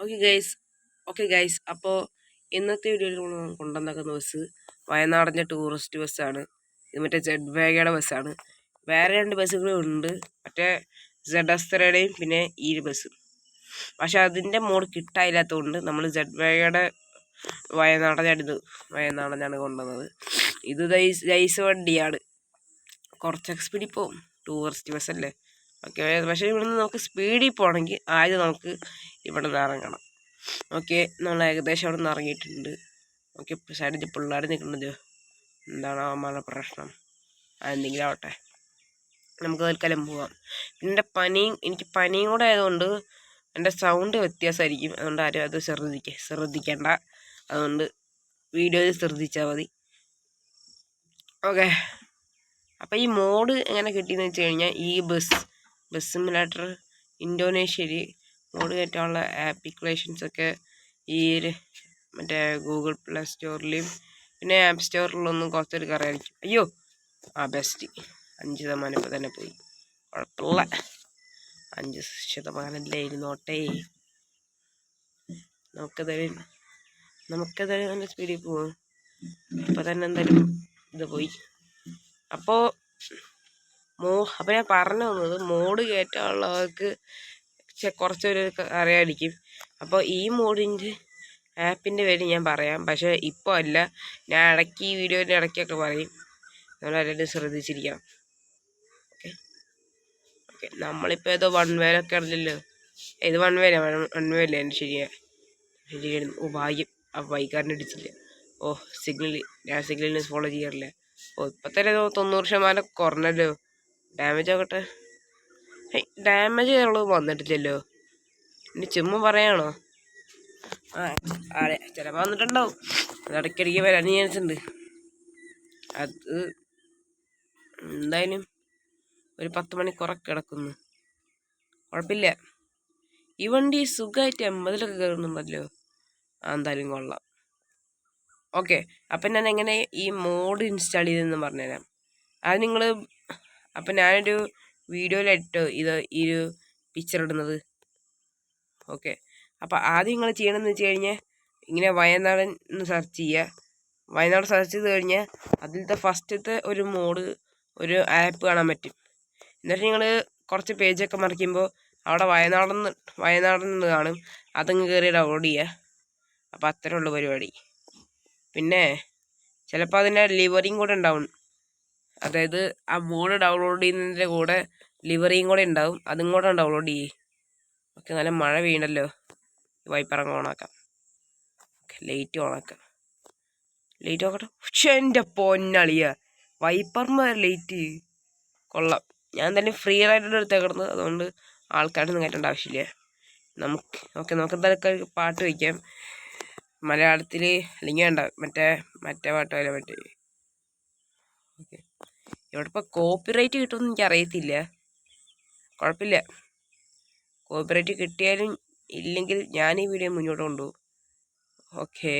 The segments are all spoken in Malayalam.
ഓക്കെ ഗൈസ് അപ്പോൾ ഇന്നത്തെ വീഡിയോയിൽ നമ്മൾ കൊണ്ടുവന്നേക്കുന്ന ബസ് വയനാടിൻ്റെ ടൂറിസ്റ്റ് ബസ്സാണ്. ഇത് മറ്റേ ജെഡ് വേഗയുടെ ബസ്സാണ്. വേറെ 2 ബസ്സുകളും ഉണ്ട്, മറ്റേ സെഡ് അസ്ത്രയുടെയും പിന്നെ ഈ ബസ്സും. പക്ഷെ അതിൻ്റെ മോഡ് കിട്ടായില്ലാത്തതുകൊണ്ട് നമ്മൾ ജെഡ് വേഗയുടെ വയനാടനാണ് കൊണ്ടുവന്നത്. ഇത് ലൈസ് വണ്ടിയാണ്, കുറച്ചൊക്കെ സ്പീഡിൽ പോവും, ടൂറിസ്റ്റ് ബസ്സല്ലേ. ഓക്കെ, പക്ഷേ ഇവിടുന്ന് നമുക്ക് സ്പീഡിൽ പോകണമെങ്കിൽ ആദ്യം നമുക്ക് ഇവിടെ നിന്ന് ഇറങ്ങണം. ഓക്കെ, നമ്മൾ ഏകദേശം അവിടെ നിന്ന് ഇറങ്ങിയിട്ടുണ്ട്. ഓക്കെ, സൈഡിൽ പിള്ളേർ നിൽക്കുന്നത് എന്താണ് മഴ പ്രശ്നം, അതെന്തെങ്കിലും ആവട്ടെ, നമുക്ക് തൽക്കാലം പോവാം. എനിക്ക് പനിയും കൂടെ ആയതുകൊണ്ട് എൻ്റെ സൗണ്ട് വ്യത്യാസമായിരിക്കും. അതുകൊണ്ട് ആരും അത് ശ്രദ്ധിക്കേണ്ട. അതുകൊണ്ട് വീഡിയോയിൽ ശ്രദ്ധിച്ചാൽ മതി. ഓക്കെ, അപ്പോൾ ഈ മോഡ് എങ്ങനെ കിട്ടിയെന്ന് വെച്ച് കഴിഞ്ഞാൽ ഈ ബസ് സിമുലേറ്റർ ഇന്തോനേഷ്യയിൽ മോഡ് കയറ്റാനുള്ള ആപ്ലിക്കേഷൻസൊക്കെ ഈ മറ്റേ ഗൂഗിൾ പ്ലേ സ്റ്റോറിലും പിന്നെ ആപ്പ് സ്റ്റോറിലൊന്നും കുറച്ചൊരു അറിയാമായിരിക്കും. അയ്യോ ബെസ്റ്റ് 5% ഇപ്പോൾ തന്നെ പോയി, കുഴപ്പമില്ല. 5% ഇരുന്നോട്ടേ, നമുക്കതായാലും നല്ല സ്പീഡിൽ പോവും. ഇപ്പോൾ തന്നെ എന്തായാലും ഇത് പോയി. അപ്പോൾ ഞാൻ പറഞ്ഞു തന്നത് മോഡ് കയറ്റാനുള്ളവർക്ക് കുറച്ചൊരു അറിയാമായിരിക്കും. അപ്പോൾ ഈ മോഡിൻ്റെ ആപ്പിൻ്റെ പേര് ഞാൻ പറയാം, പക്ഷേ ഇപ്പോൾ അല്ല, ഞാൻ ഈ വീഡിയോൻ്റെ ഇടയ്ക്കൊക്കെ പറയും. നമ്മളെല്ലാവരും ശ്രദ്ധിച്ചിരിക്കണം. ഓക്കെ, നമ്മളിപ്പോൾ ഏതോ 1 വേയിലൊക്കെ ആണല്ലോ. ഇത് 1 വേയിലല്ലേ എൻ്റെ ശരിയായിരുന്നു. ഭാഗ്യം ആ ബൈക്കാരനെ ഇടിച്ചില്ല. ഞാൻ സിഗ്നലിന് ഫോളോ ചെയ്യാറില്ല. ഇപ്പം തന്നെ 90% കുറഞ്ഞല്ലോ. ഡാമേജ് ആകട്ടെ. ഡാമേജ് ഉള്ളത് വന്നിട്ടില്ലല്ലോ, ഇനി ചുമ്മാ പറയാണോ? അതെ, ചിലപ്പോൾ വന്നിട്ടുണ്ടാവും. അത് ഇടയ്ക്കിടയ്ക്ക് വരാൻ ചാൻസ് ഉണ്ട്. അത് എന്തായാലും ഒരു 10 മണിക്കൂറൊക്കെ കിടക്കുന്നു, കുഴപ്പമില്ല. ഈ വണ്ടി സുഖമായിട്ട് 80ലൊക്കെ കയറുന്നുണ്ടല്ലോ, എന്തായാലും കൊള്ളാം. ഓക്കെ, അപ്പം ഞാൻ എങ്ങനെ ഈ മോഡ് ഇൻസ്റ്റാൾ ചെയ്തതെന്ന് പറഞ്ഞുതരാം. അത് നിങ്ങൾ അപ്പം ഞാനൊരു വീഡിയോയിലിട്ടോ ഈ ഒരു പിക്ചർ ഇടുന്നത്. ഓക്കെ, അപ്പോൾ ആദ്യം നിങ്ങൾ ചെയ്യണമെന്ന് വെച്ച് കഴിഞ്ഞാൽ ഇങ്ങനെ വയനാടൻ എന്ന് സെർച്ച് ചെയ്യുക. വയനാട് സെർച്ച് ചെയ്ത് കഴിഞ്ഞാൽ അതിലത്തെ ഫസ്റ്റത്തെ ഒരു മോഡ് ഒരു ആപ്പ് കാണാൻ പറ്റും. എന്നിട്ട് നിങ്ങൾ കുറച്ച് പേജൊക്കെ മറിക്കുമ്പോൾ അവിടെ വയനാടെന്ന് കാണും. അതങ്ങ് കയറി ഡൗൺലോഡ് ചെയ്യുക. അപ്പോൾ അത്രേ ഉള്ളൂ പരിപാടി. പിന്നെ ചിലപ്പോൾ അതിൻ്റെ ലിവറിയും കൂടെ ഉണ്ടാവും. അതായത് ആ മോഡ് ഡൗൺലോഡ് ചെയ്യുന്നതിൻ്റെ കൂടെ ലിവറിയും കൂടെ ഉണ്ടാവും, അതും കൂടെ ഡൗൺലോഡ് ചെയ്യേ. ഓക്കെ, നല്ല മഴ വീണല്ലോ. വൈപ്പറങ്ങ് ഓണാക്കാം. ഓക്കെ, ലൈറ്റ് ഓണാക്കാം. ലൈറ്റ് നോക്കട്ടെ. പക്ഷെ എൻ്റെ പൊന്നളിയ, വൈപ്പർമാർ ലൈറ്റ് കൊള്ളാം. ഞാൻ തന്നെ ഫ്രീ റൈഡർ എടുത്തേക്കിടന്ന്, അതുകൊണ്ട് ആൾക്കാരൊന്നും കയറ്റേണ്ട ആവശ്യമില്ല. നമുക്ക് എന്തായാലും പാട്ട് വയ്ക്കാം മലയാളത്തിൽ, അല്ലെങ്കിൽ വേണ്ട മറ്റേ പാട്ടല്ല മറ്റേ. ഓക്കെ, ഇവിടെ ഇപ്പോൾ കോപ്പിറൈറ്റ് കിട്ടുമെന്ന് എനിക്ക് അറിയത്തില്ല. കുഴപ്പമില്ല, കോപ്പിറൈറ്റ് കിട്ടിയാലും ഇല്ലെങ്കിൽ ഞാൻ ഈ വീഡിയോ മുന്നോട്ട് കൊണ്ടുപോകും. ഓക്കെ,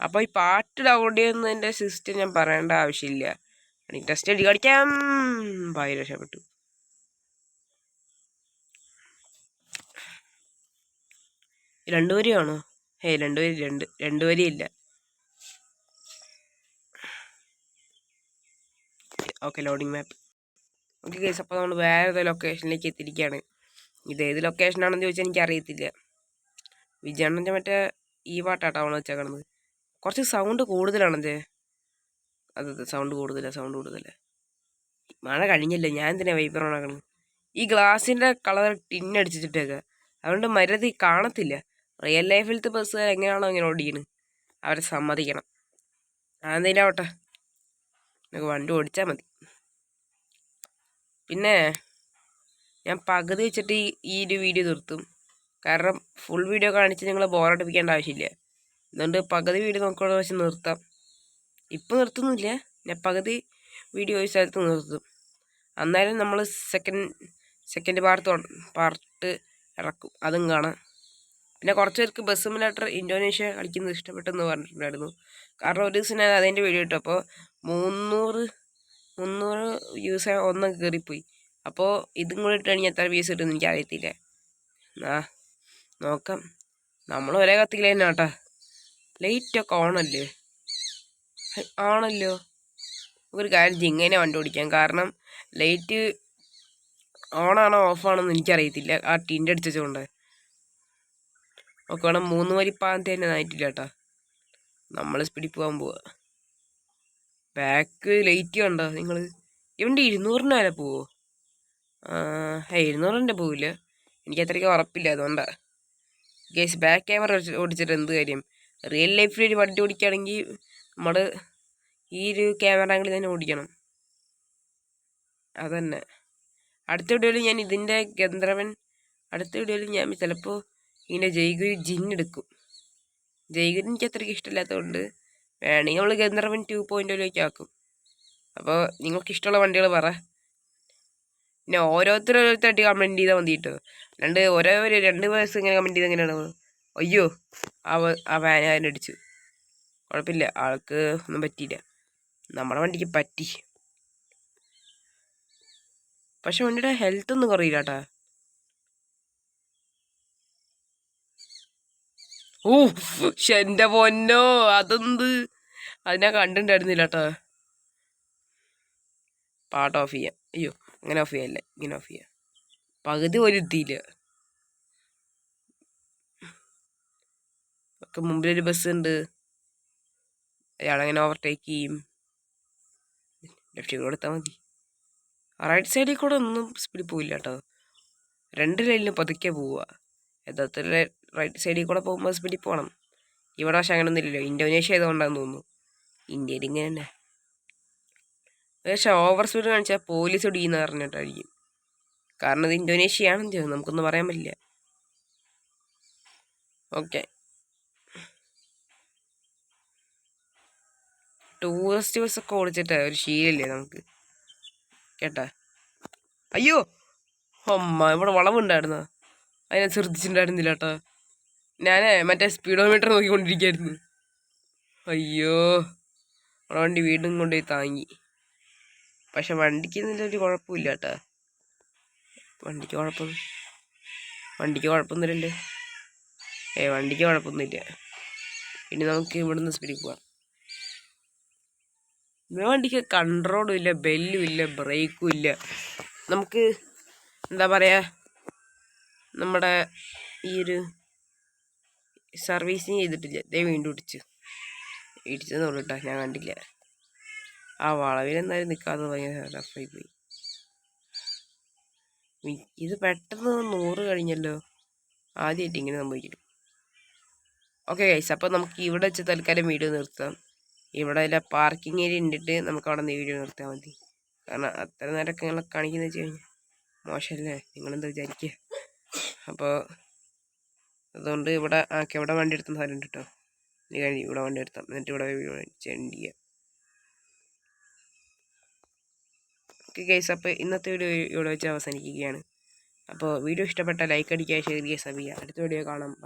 അപ്പോൾ ഈ പാട്ട് ഡൗൺലോഡ് ചെയ്യുന്നതിൻ്റെ സിസ്റ്റം ഞാൻ പറയേണ്ട ആവശ്യമില്ല. ടെസ്റ്റ് അടി കളിക്കാം. ഭാര്യ രക്ഷപ്പെട്ടു. രണ്ടു വരിയാണോ? രണ്ടു വരിയില്ല. ഓക്കെ, ലോഡിങ് മാപ്പ്. ഓക്കെ ഗൈസ്, അപ്പോൾ നമ്മൾ വേറെ ഏതോ ലൊക്കേഷനിലേക്ക് എത്തിയിരിക്കുകയാണ്. ഇത് ഏത് ലൊക്കേഷനാണെന്ന് ചോദിച്ചാൽ എനിക്ക് അറിയത്തില്ല. വിജയണ്ണൻ്റെ മറ്റേ ഈ പാട്ടാട്ടോ അവൾ വെച്ചാൽ കിടന്നത്. കുറച്ച് സൗണ്ട് കൂടുതലാണല്ലേ? അതെ, സൗണ്ട് കൂടുതലാണ്. മഴ കഴിഞ്ഞല്ലോ, ഞാൻ എന്തിനാ വൈപ്പർ ഓണാക്കണത്? ഈ ഗ്ലാസിൻ്റെ കളർ ടിന്നടിച്ചിട്ടേക്കുക, അതുകൊണ്ട് മര്യാദ കാണത്തില്ല. റിയൽ ലൈഫിലത്തെ ബസ് എങ്ങനെയാണോ ഇങ്ങനെ ഓടിക്കണ്, അവരെ സമ്മതിക്കണം. അതെന്തെങ്കിലും ആവട്ടെ, എനിക്ക് വണ്ടി ഓടിച്ചാൽ മതി. പിന്നെ ഞാൻ പകുതി വെച്ചിട്ട് ഈ ഒരു വീഡിയോ നിർത്തും, കാരണം ഫുൾ വീഡിയോ കാണിച്ച് നിങ്ങൾ ബോറടിപ്പിക്കേണ്ട ആവശ്യമില്ല. അതുകൊണ്ട് പകുതി വീഡിയോ നോക്കുക വെച്ച് നിർത്താം. ഇപ്പം നിർത്തുന്നില്ല, ഞാൻ പകുതി വീഡിയോ ഈ സ്ഥലത്ത് നിർത്തും. അന്നേരം നമ്മൾ സെക്കൻഡ് പാർട്ട് ഇറക്കും, അതും കാണാം. പിന്നെ കുറച്ച് പേർക്ക് ബസ് സിമുലേറ്റർ ഇന്തോനേഷ്യ കളിക്കുന്നത് ഇഷ്ടപ്പെട്ടെന്ന് പറഞ്ഞിട്ടുണ്ടായിരുന്നു. കാരണം ഒരു ദിവസം ഞാൻ അതിൻ്റെ വീഡിയോ ഇട്ടു, അപ്പോൾ 300 വ്യൂസ് ഒന്നൊക്കെ കയറിപ്പോയി. അപ്പോൾ ഇതും കൂടി ഇട്ട് കഴിഞ്ഞാൽ എത്ര വ്യൂസ് കിട്ടുമെന്ന് എനിക്ക് അറിയത്തില്ല. നോക്കാം. നമ്മൾ ഒരേ കത്തിക്കില്ല തന്നെ കേട്ടാ. ലൈറ്റൊക്കെ ഓണല്ലേ? ആണല്ലോ. നമുക്കൊരു കാര്യം ഇങ്ങനെ വണ്ടി ഓടിക്കാം. കാരണം ലൈറ്റ് ഓണാണോ ഓഫാണോന്ന് എനിക്കറിയത്തില്ല. ആ ടിൻ്റെ അടിച്ചുകൊണ്ട് ഒക്കെ വേണം. 3 വരിപ്പാകത്തെ തന്നെ ആയിട്ടില്ല കേട്ടാ. നമ്മൾ സ്പീഡിൽ പോകാൻ പോവാ. ബാക്ക് ലൈറ്റ് കണ്ടോ നിങ്ങൾ? ഇവൻ്റെ 200 വരെ പോവോ? 200 പോവില്ല. എനിക്ക് അത്രയ്ക്ക് ഉറപ്പില്ല. അതുകൊണ്ടാണ് ഗേസ് ബാക്ക് ക്യാമറ ഓടിച്ചിട്ട് എന്ത് കാര്യം? റിയൽ ലൈഫിൽ ഒരു വണ്ടി ഓടിക്കുകയാണെങ്കിൽ നമ്മൾ ഈ ഒരു ക്യാമറ ആംഗിൾ തന്നെ ഓടിക്കണം. അതന്നെ. അടുത്ത വീഡിയോയിൽ ഞാൻ ഇതിൻ്റെ ഗന്ധർവൻ, അടുത്ത വീഡിയോയിൽ ഞാൻ ചിലപ്പോൾ ഇതിൻ്റെ ജയ്ഗുരി ജിന്നെടുക്കും. ജയ്ഗുരി എനിക്ക് അത്രയ്ക്ക് ഇഷ്ടമില്ലാത്തതുകൊണ്ട് വേണമെങ്കിൽ നമ്മൾ ഗന്ധർവൻ 2.0 ആക്കും. അപ്പോൾ നിങ്ങൾക്ക് ഇഷ്ടമുള്ള വണ്ടികൾ പറ. പിന്നെ ഓരോരുത്തരായിട്ട് കമൻറ്റ് ചെയ്താൽ മതി കേട്ടോ. ഓരോ 2 പേഴ്സ് ഇങ്ങനെ കമൻറ്റ് ചെയ്ത് എങ്ങനെയാണ്? അയ്യോ ആ വാൻ അടിച്ചു. കുഴപ്പമില്ല, ആൾക്ക് ഒന്നും പറ്റിയില്ല. നമ്മുടെ വണ്ടിക്ക് പറ്റി. പക്ഷെ വണ്ടിയുടെ ഹെൽത്ത് ഒന്നും കുറയില്ല കേട്ടാ. ഓ എൻ്റെ പൊന്നോ, അതെന്ത്? അതിനാ കണ്ടിട്ടുണ്ടായിരുന്നില്ല കേട്ടോ. പാട്ട് ഓഫ് ചെയ്യാം. അയ്യോ, അങ്ങനെ ഓഫ് ചെയ്യാല്ലേ, ഇങ്ങനെ ഓഫ് ചെയ്യാം. പകുതി പോലും എത്തിയില്ല. ഒക്കെ മുമ്പിലൊരു ബസ് ഉണ്ട്. അയാളങ്ങനെ ഓവർടേക്ക് ചെയ്യും. ലെഫ്റ്റ് കൂടെ എടുത്താൽ മതി. റൈറ്റ് സൈഡിൽ കൂടെ ഒന്നും സ്പീഡിൽ പോവില്ല കേട്ടോ. 2 ലൈനിലും പതുക്കെ പോവുക. യഥാർത്ഥത്തിൽ റൈറ്റ് സൈഡിൽ കൂടെ പോകുമ്പോൾ സ്പീഡിൽ പോകണം. ഇവിടെ പക്ഷെ അങ്ങനെ ഒന്നും ഇല്ലല്ലോ. ഇന്തോനേഷ്യ ആയതുകൊണ്ടാണെന്ന് തോന്നുന്നു. ഇന്ത്യയിൽ ഇങ്ങനെ തന്നെ. പക്ഷേ ഓവർ സ്പീഡ് കാണിച്ചാൽ പോലീസ് ഇടിയെന്ന് പറഞ്ഞിട്ടായിരിക്കും. കാരണം ഇത് ഇന്തോനേഷ്യ ആണെന്ന് നമുക്കൊന്നും പറയാൻ പറ്റില്ല. ഓക്കെ, ടൂറിസ്റ്റ് ബസ്സൊക്കെ ഓടിച്ചിട്ട് ഒരു ശീലമില്ലേ നമുക്ക് കേട്ടാ. അയ്യോ അമ്മ, ഇവിടെ വളവുണ്ടായിരുന്നു. അതിനെ ശ്രദ്ധിച്ചിട്ടുണ്ടായിരുന്നില്ല കേട്ടോ. ഞാൻ മറ്റേ സ്പീഡോമീറ്റർ നോക്കിക്കൊണ്ടിരിക്കുകയായിരുന്നു. അയ്യോ, നമ്മുടെ വണ്ടി വീണ്ടും കൊണ്ടുപോയി താങ്ങി. പക്ഷെ വണ്ടിക്ക് ഒരു കുഴപ്പമില്ല കേട്ടോ. വണ്ടിക്ക് കുഴപ്പമൊന്നുമില്ലല്ലേ? വണ്ടിക്ക് കുഴപ്പമൊന്നുമില്ല. ഇനി നമുക്ക് ഇവിടുന്ന് സ്പീഡിൽ പോവാം. വണ്ടിക്ക് കൺട്രോളും ഇല്ല, ബെല്ലും ഇല്ല, ബ്രേക്കും ഇല്ല. നമുക്ക് എന്താ പറയുക, നമ്മുടെ ഈ ഒരു സർവീസിങ് ചെയ്തിട്ടില്ല. ദേ വീണ്ടും ഇടിച്ചെന്നുള്ളൂ കേട്ടോ. ഞാൻ കണ്ടില്ല. ആ വളവിൽ എന്തായാലും നിൽക്കാതെ ഭയങ്കര റഫായി പോയി. ഇത് പെട്ടെന്ന് 100 കഴിഞ്ഞല്ലോ. ആദ്യമായിട്ട് ഇങ്ങനെ സംഭവിക്കും. ഓക്കെ ഗൈസ്, അപ്പോൾ നമുക്ക് ഇവിടെ വെച്ച് തൽക്കാലം വീഡിയോ നിർത്താം. ഇവിടെ ഇല്ല പാർക്കിംഗ് ഏരിയ ഉണ്ടിട്ട് നമുക്ക് അവിടെ നിന്ന് വീഡിയോ നിർത്താൻ മതി. കാരണം അത്ര നേരമൊക്കെ നിങ്ങളെ കാണിക്കുന്നത് വെച്ച് കഴിഞ്ഞാൽ മോശമല്ലേ, നിങ്ങളെന്താ വിചാരിക്കുക? അപ്പോൾ അതുകൊണ്ട് ഇവിടെ വണ്ടി എടുത്ത സാധനം ഉണ്ട് കേട്ടോ. ഇനി കഴിഞ്ഞ് ഇവിടെ വണ്ടി എടുത്താം, എന്നിട്ട് ഇവിടെ സെൻഡ് ചെയ്യാം. ഓക്കെ ഗൈസ്, അപ്പോൾ ഇന്നത്തെ വീഡിയോ ഇവിടെ വെച്ച് അവസാനിക്കുകയാണ്. അപ്പോൾ വീഡിയോ ഇഷ്ടപ്പെട്ട ലൈക്ക് അടിക്കുക, ഷെയർ ചെയ്യുക, സബ് ചെയ്യുക. അടുത്ത വീഡിയോ കാണാം.